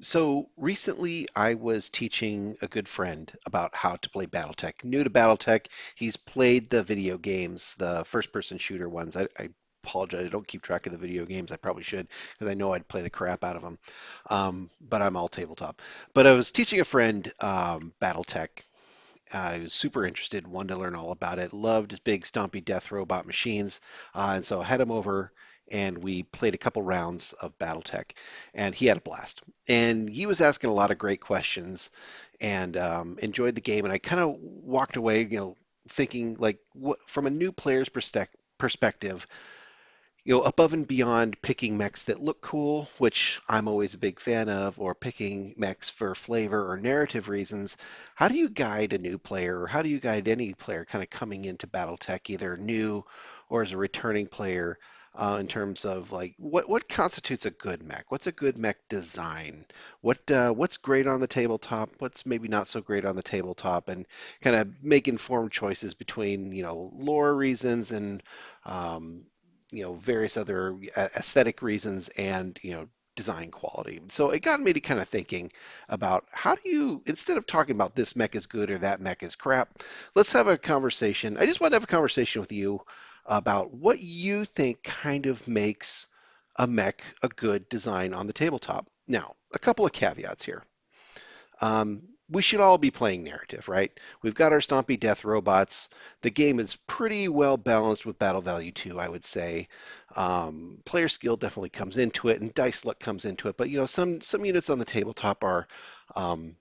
So recently, I was teaching a good friend about how to play Battletech. New to Battletech, he's played the video games, the first-person shooter ones. I apologize, I don't keep track of the video games. I probably should, because I know I'd play the crap out of them. But I'm all tabletop. But I was teaching a friend Battletech. He was super interested, wanted to learn all about it, loved his big stompy death robot machines, and so I had him over and we played a couple rounds of Battletech, and he had a blast. And he was asking a lot of great questions and enjoyed the game. And I kind of walked away, thinking like, what, from a new player's perspective, above and beyond picking mechs that look cool, which I'm always a big fan of, or picking mechs for flavor or narrative reasons, how do you guide a new player, or how do you guide any player kind of coming into Battletech, either new or as a returning player, in terms of like what constitutes a good mech? What's a good mech design? What's great on the tabletop? What's maybe not so great on the tabletop? And kind of make informed choices between, lore reasons and um, various other aesthetic reasons and, design quality. So it got me to kind of thinking about how do you, instead of talking about this mech is good or that mech is crap, let's have a conversation. I just want to have a conversation with you about what you think kind of makes a mech a good design on the tabletop. Now, a couple of caveats here. We should all be playing narrative, right? We've got our stompy death robots. The game is pretty well balanced with battle value too, I would say. Player skill definitely comes into it, and dice luck comes into it. But some units on the tabletop are um,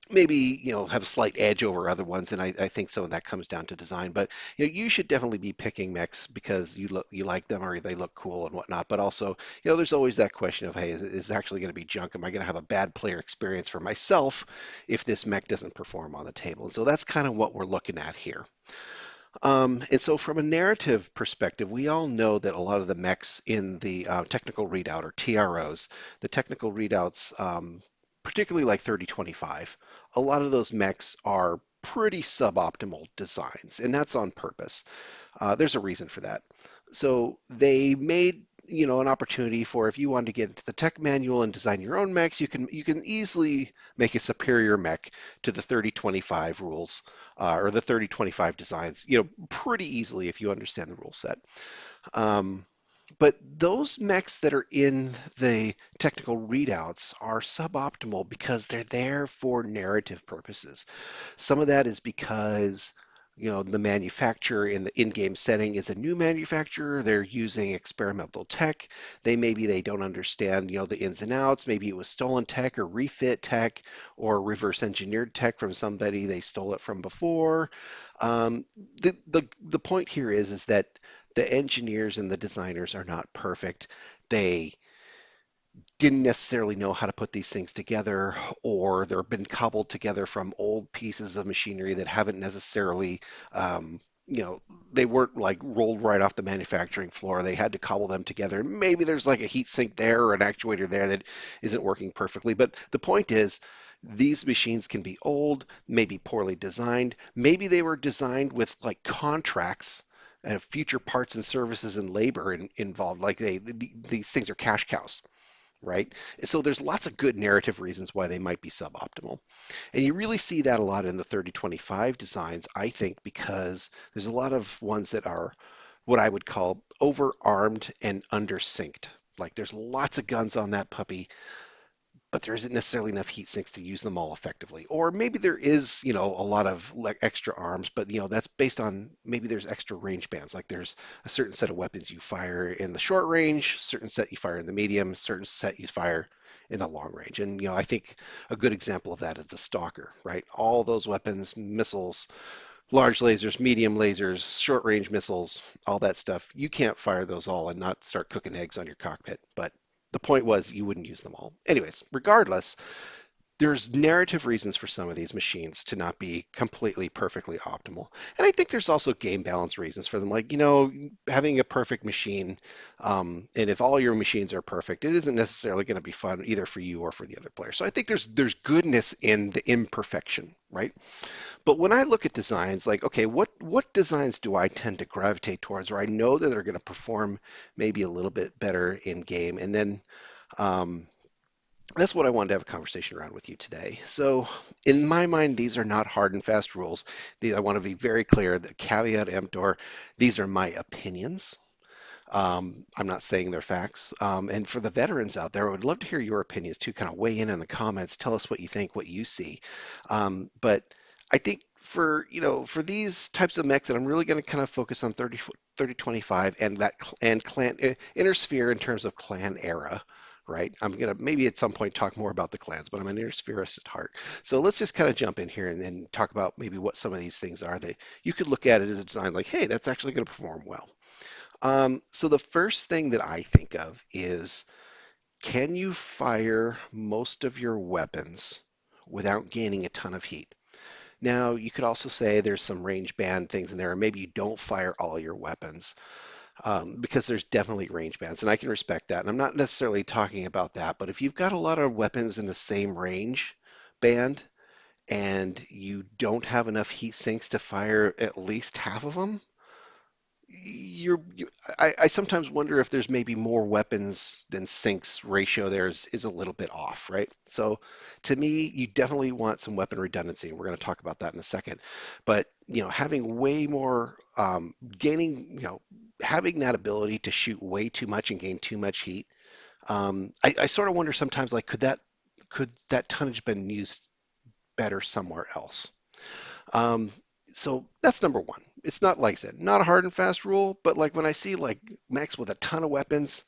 maybe have a slight edge over other ones, and I think some of that comes down to design. But you should definitely be picking mechs because you like them or they look cool and whatnot. But also, there's always that question of, hey, is it actually going to be junk? Am I going to have a bad player experience for myself if this mech doesn't perform on the table? And so that's kind of what we're looking at here. And so from a narrative perspective, we all know that a lot of the mechs in the technical readout, or TROs, the technical readouts, particularly like 3025, a lot of those mechs are pretty suboptimal designs, and that's on purpose. There's a reason for that. So they made, an opportunity for, if you wanted to get into the tech manual and design your own mechs, you can easily make a superior mech to the 3025 rules, or the 3025 designs, pretty easily if you understand the rule set. Um, but those mechs that are in the technical readouts are suboptimal because they're there for narrative purposes. Some of that is because, the manufacturer in the in-game setting is a new manufacturer. They're using experimental tech. Maybe they don't understand, the ins and outs. Maybe it was stolen tech or refit tech or reverse engineered tech from somebody they stole it from before. Um, the point here is that the engineers and the designers are not perfect. They didn't necessarily know how to put these things together, or they've been cobbled together from old pieces of machinery that haven't necessarily, um, you know, they weren't like rolled right off the manufacturing floor. They had to cobble them together. Maybe there's like a heat sink there or an actuator there that isn't working perfectly. But the point is, these machines can be old, maybe poorly designed. Maybe they were designed with like contracts and future parts and services and labor involved. Like these things are cash cows, right? So there's lots of good narrative reasons why they might be suboptimal. And you really see that a lot in the 3025 designs, I think, because there's a lot of ones that are what I would call overarmed and undersynced. Like there's lots of guns on that puppy, but there isn't necessarily enough heat sinks to use them all effectively. Or maybe there is, a lot of like extra arms, but that's based on maybe there's extra range bands. Like there's a certain set of weapons you fire in the short range, certain set you fire in the medium, certain set you fire in the long range. And I think a good example of that is the Stalker, right? All those weapons, missiles, large lasers, medium lasers, short range missiles, all that stuff. You can't fire those all and not start cooking eggs on your cockpit. But the point was you wouldn't use them all. Anyways, regardless, there's narrative reasons for some of these machines to not be completely perfectly optimal. And I think there's also game balance reasons for them. Like, having a perfect machine, and if all your machines are perfect, it isn't necessarily going to be fun either for you or for the other player. So I think there's goodness in the imperfection, right? But when I look at designs, like, okay, what designs do I tend to gravitate towards, where I know that they're going to perform maybe a little bit better in game, and then um, That's what I wanted to have a conversation around with you today. So, in my mind, these are not hard and fast rules. I want to be very clear. The caveat emptor, these are my opinions. I'm not saying they're facts. And for the veterans out there, I would love to hear your opinions too. Kind of weigh in the comments. Tell us what you think, what you see. But I think for these types of mechs, and I'm really going to kind of focus on 3025 and and clan inner sphere in terms of clan era. Right. I'm going to maybe at some point talk more about the clans, but I'm an inner spherist at heart. So let's just kind of jump in here and then talk about maybe what some of these things are that you could look at it as a design like, hey, that's actually going to perform well. So the first thing that I think of is, can you fire most of your weapons without gaining a ton of heat? Now, you could also say there's some range band things in there, or maybe you don't fire all your weapons, because there's definitely range bands, and I can respect that. And I'm not necessarily talking about that, but if you've got a lot of weapons in the same range band and you don't have enough heat sinks to fire at least half of them, I sometimes wonder if there's maybe more weapons than sinks ratio there is a little bit off, right? So to me, you definitely want some weapon redundancy, and we're going to talk about that in a second. But having way more, gaining, having that ability to shoot way too much and gain too much heat. I sort of wonder sometimes, like, could that tonnage been used better somewhere else? Um, so that's number one. It's not, like I said, not a hard and fast rule, but like when I see like mechs with a ton of weapons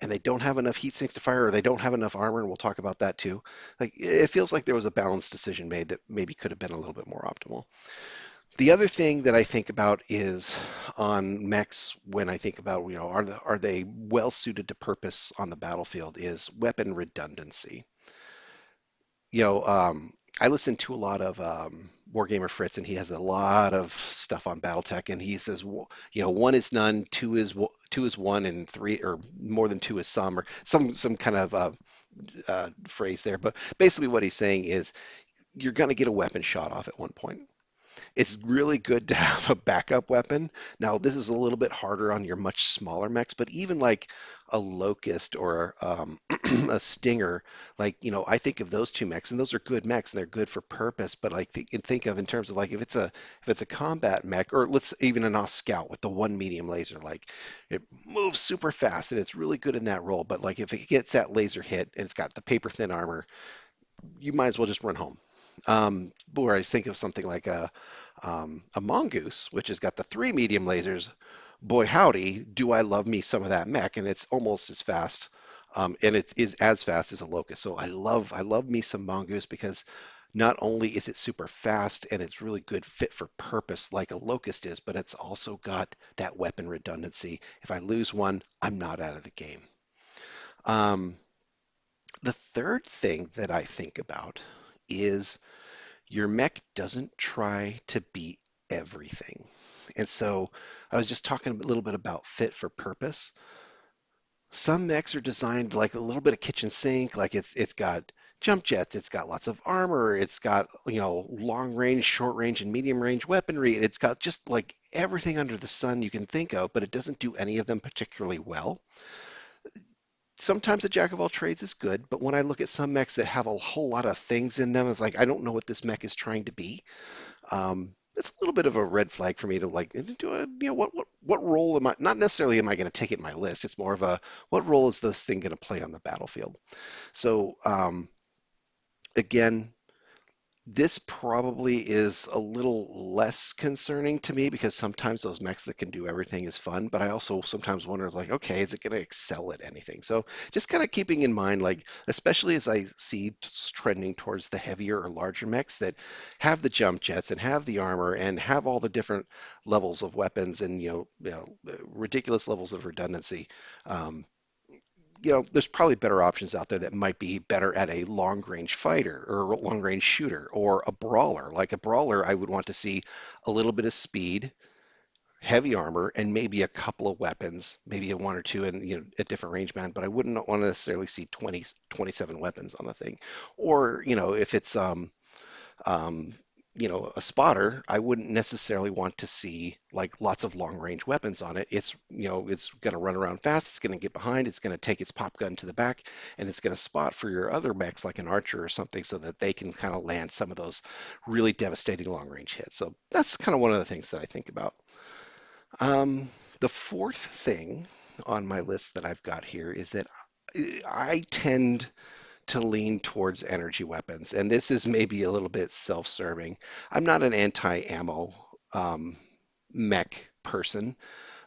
and they don't have enough heat sinks to fire, or they don't have enough armor, and we'll talk about that too. Like, it feels like there was a balanced decision made that maybe could have been a little bit more optimal. The other thing that I think about is on mechs when I think about, are they well suited to purpose on the battlefield is weapon redundancy. you know, um, I listen to a lot of Wargamer Fritz, and he has a lot of stuff on BattleTech, and he says, one is none, two is one, and three or more than two is some, or some kind of phrase there. But basically, what he's saying is you're going to get a weapon shot off at one point. It's really good to have a backup weapon. Now, this is a little bit harder on your much smaller mechs, but even like a Locust or a Stinger, like, I think of those two mechs, and those are good mechs, and they're good for purpose. But like, think of in terms of like if it's a combat mech, or let's even an Oss Scout with the one medium laser, like it moves super fast, and it's really good in that role. But like if it gets that laser hit and it's got the paper thin armor, you might as well just run home. Whereas think of something like a mongoose, which has got the three medium lasers. Boy, howdy, do I love me some of that mech, and it's almost as fast, and it is as fast as a locust. So I love me some mongoose because not only is it super fast and it's really good fit for purpose like a locust is, but it's also got that weapon redundancy. If I lose one, I'm not out of the game. Um, the third thing that I think about is your mech doesn't try to be everything. And so I was just talking a little bit about fit for purpose. Some mechs are designed like a little bit of kitchen sink, like it's got jump jets, it's got lots of armor, it's got, long range, short range, and medium range weaponry, and it's got just like everything under the sun you can think of, but it doesn't do any of them particularly well. Sometimes a jack of all trades is good, but when I look at some mechs that have a whole lot of things in them, it's like I don't know what this mech is trying to be. It's a little bit of a red flag for me to like do a, what role am I, not necessarily am I going to take it in my list. It's more of a, what role is this thing going to play on the battlefield? So again, this probably is a little less concerning to me because sometimes those mechs that can do everything is fun, but I also sometimes wonder, like, okay, is it going to excel at anything? So just kind of keeping in mind, like, especially as I see trending towards the heavier or larger mechs that have the jump jets and have the armor and have all the different levels of weapons and, ridiculous levels of redundancy. Um, there's probably better options out there that might be better at a long range fighter or a long range shooter or a brawler. Like a brawler, I would want to see a little bit of speed, heavy armor, and maybe a couple of weapons, maybe a one or two and a different range band, but I wouldn't want to necessarily see 20, 27 weapons on the thing. Or, if it's um a spotter, I wouldn't necessarily want to see like lots of long range weapons on it. It's going to run around fast, it's going to get behind, it's going to take its pop gun to the back, and it's going to spot for your other mechs like an archer or something so that they can kind of land some of those really devastating long range hits. So that's kind of one of the things that I think about. Um, the fourth thing on my list that I've got here is that I tend to lean towards energy weapons. And this is maybe a little bit self-serving. I'm not an anti-ammo um, mech person,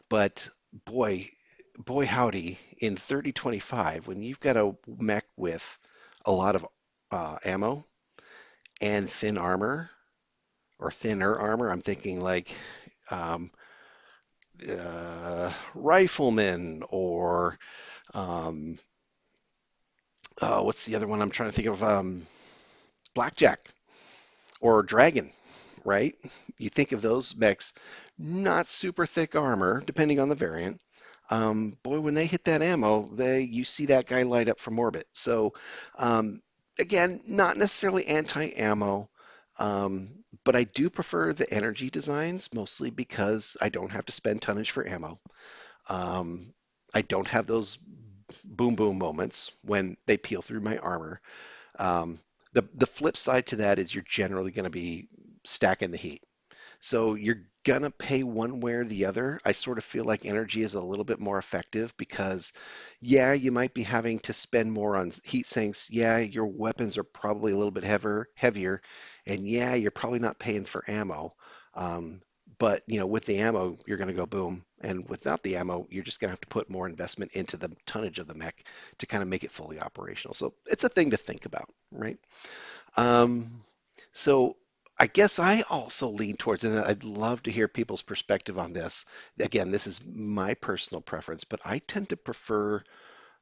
but boy, boy howdy, in 3025, when you've got a mech with a lot of ammo and thin armor or thinner armor, I'm thinking like um, riflemen or um, what's the other one I'm trying to think of? Blackjack or dragon, right? You think of those mechs, not super thick armor, depending on the variant. Boy, when they hit that ammo, you see that guy light up from orbit. So, um, again, not necessarily anti-ammo, um, but I do prefer the energy designs mostly because I don't have to spend tonnage for ammo. Um, I don't have those boom boom moments when they peel through my armor. Um, the flip side to that is you're generally going to be stacking the heat. So you're gonna pay one way or the other. I sort of feel like energy is a little bit more effective because, yeah, you might be having to spend more on heat sinks. Yeah, your weapons are probably a little bit heavier, and yeah, you're probably not paying for ammo. Um, but with the ammo, you're gonna go boom, and without the ammo, you're just gonna have to put more investment into the tonnage of the mech to kind of make it fully operational. So it's a thing to think about, right? Um, so I guess I also lean towards, and I'd love to hear people's perspective on this. Again, this is my personal preference, but I tend to prefer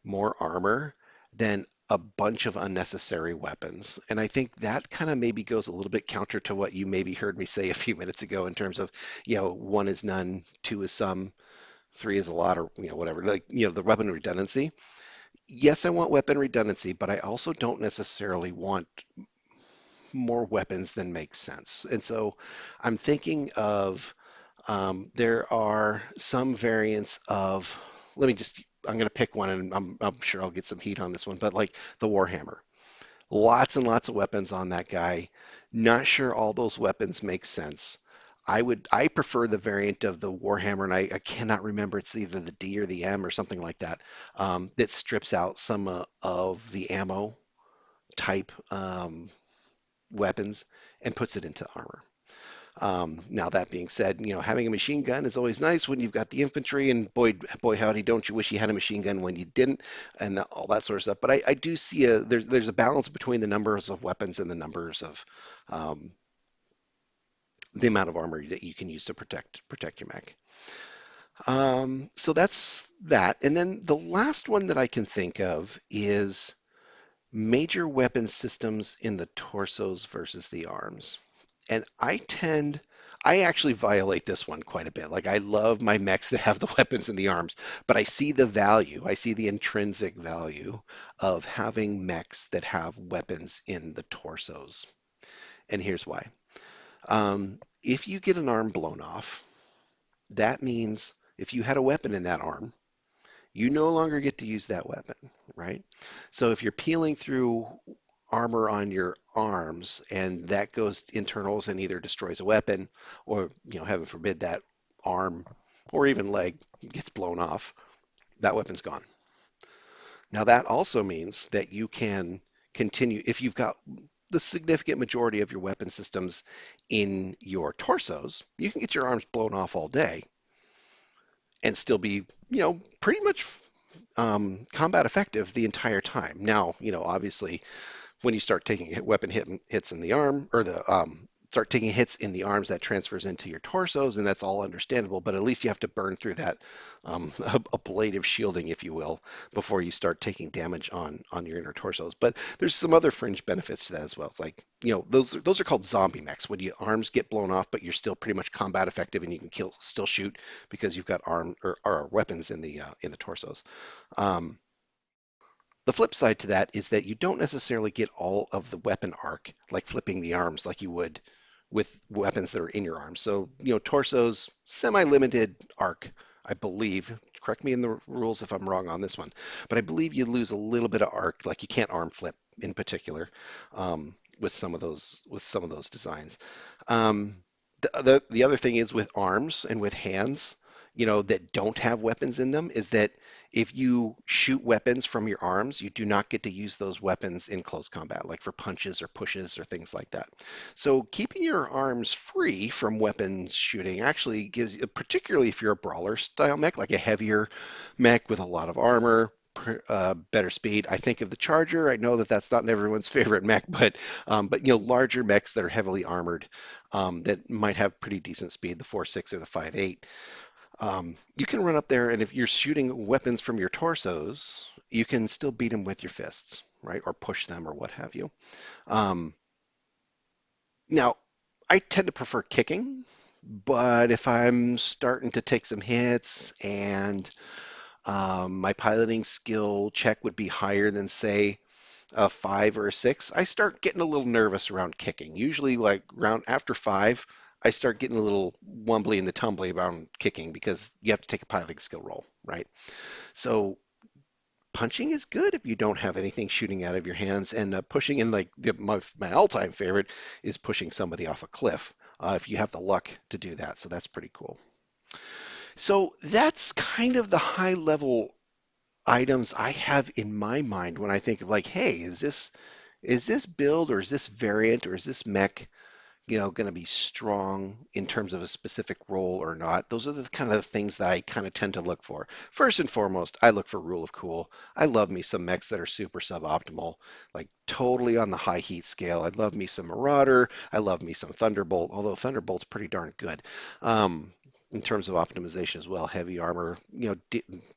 more armor than a bunch of unnecessary weapons. And I think that kind of maybe goes a little bit counter to what you maybe heard me say a few minutes ago in terms of, one is none, two is some, three is a lot, or whatever. Like, the weapon redundancy. Yes, I want weapon redundancy, but I also don't necessarily want more weapons than makes sense. And so I'm thinking of there are some variants of, let me just, I'm going to pick one and I'm sure I'll get some heat on this one, but like the Warhammer. Lots and lots of weapons on that guy. Not sure all those weapons make sense. I prefer the variant of the Warhammer, and I cannot remember, it's either the D or the M or something like that, that strips out some of the ammo type weapons and puts it into armor. Now that being said, having a machine gun is always nice when you've got the infantry, and boy howdy, don't you wish you had a machine gun when you didn't, and all that sort of stuff. But I do see there's a balance between the numbers of weapons and the numbers of um, the amount of armor that you can use to protect your mech. So that's that, and then the last one that I can think of is major weapon systems in the torsos versus the arms. And I actually violate this one quite a bit. Like, I love my mechs that have the weapons in the arms, but I see the value, I see the intrinsic value of having mechs that have weapons in the torsos. And here's why. If you get an arm blown off, that means if you had a weapon in that arm, you no longer get to use that weapon, right? So if you're peeling through armor on your arms and that goes internals and either destroys a weapon or, heaven forbid, that arm or even leg gets blown off, that weapon's gone. Now that also means that you can continue, if you've got the significant majority of your weapon systems in your torsos, you can get your arms blown off all day and still be, pretty much combat effective the entire time. Now, obviously, when you start taking hits in the arm, or the start taking hits in the arms, that transfers into your torsos, and that's all understandable. But at least you have to burn through that ablative shielding, if you will, before you start taking damage on your inner torsos. But there's some other fringe benefits to that as well. It's like, those are called zombie mechs, when your arms get blown off, but you're still pretty much combat effective and you can still shoot because you've got arm or weapons in the torsos. Um, the flip side to that is that you don't necessarily get all of the weapon arc, like flipping the arms like you would with weapons that are in your arms. So, torsos, semi-limited arc, I believe. Correct me in the rules if I'm wrong on this one, but I believe you lose a little bit of arc, like you can't arm flip in particular, with some of those designs. Um, the other thing is with arms and with hands, that don't have weapons in them, is that if you shoot weapons from your arms, you do not get to use those weapons in close combat, like for punches or pushes or things like that. So keeping your arms free from weapons shooting actually gives you, particularly if you're a brawler style mech, like a heavier mech with a lot of armor, better speed. I think of the Charger. I know that that's not everyone's favorite mech, but larger mechs that are heavily armored, that might have pretty decent speed, the 4.6 or the 5.8. You can run up there, and if you're shooting weapons from your torsos, you can still beat them with your fists, right? Or push them or what have you. Um, Now, I tend to prefer kicking, but if I'm starting to take some hits and my piloting skill check would be higher than, say, a 5 or a 6, I start getting a little nervous around kicking. Usually, like round after 5, I start getting a little wumbly and the tumbly about kicking because you have to take a piloting skill roll, right? So punching is good if you don't have anything shooting out of your hands, and pushing in, like my all-time favorite is pushing somebody off a cliff, if you have the luck to do that. So that's pretty cool. So that's kind of the high level items I have in my mind when I think of, like, hey, is this build or is this variant or is this mech, going to be strong in terms of a specific role or not? Those are the kind of things that I kind of tend to look for. First and foremost, I look for rule of cool. I love me some mechs that are super suboptimal, like totally on the high heat scale. I love me some Marauder. I love me some Thunderbolt, although Thunderbolt's pretty darn good. In terms of optimization as well, heavy armor,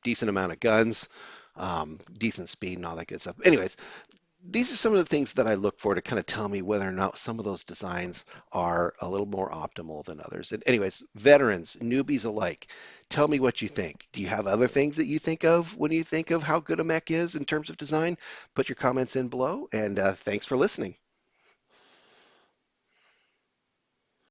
decent amount of guns, decent speed and all that good stuff. Anyways, these are some of the things that I look for to kind of tell me whether or not some of those designs are a little more optimal than others. And anyways, veterans, newbies alike, tell me what you think. Do you have other things that you think of when you think of how good a mech is in terms of design? Put your comments in below, and thanks for listening.